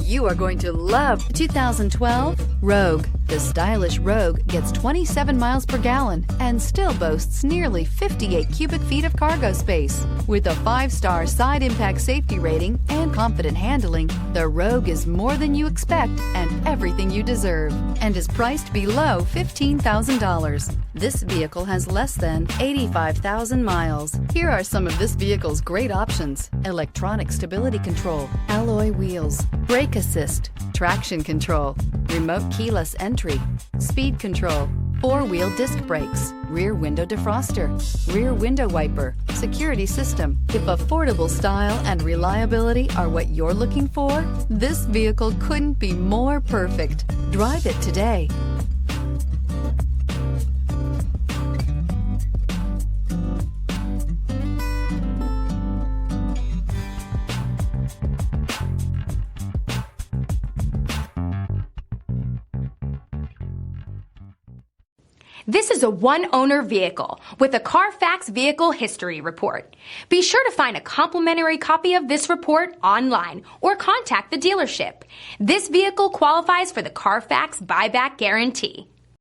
You are going to love 2012 Rogue. The stylish Rogue gets 27 miles per gallon and still boasts nearly 58 cubic feet of cargo space. With a 5-star side impact safety rating and confident handling, the Rogue is more than you expect and everything you deserve, and is priced below $15,000. This vehicle has less than 85,000 miles. Here are some of this vehicle's great options: electronic stability control, alloy wheels, brake assist, traction control, remote keyless entry, speed control, 4-wheel disc brakes, rear window defroster, rear window wiper, security system. If affordable style and reliability are what you're looking for, this vehicle couldn't be more perfect. Drive it today. This is a one-owner vehicle with a CARFAX Vehicle History Report. Be sure to find a complimentary copy of this report online or contact the dealership. This vehicle qualifies for the CARFAX Buyback Guarantee.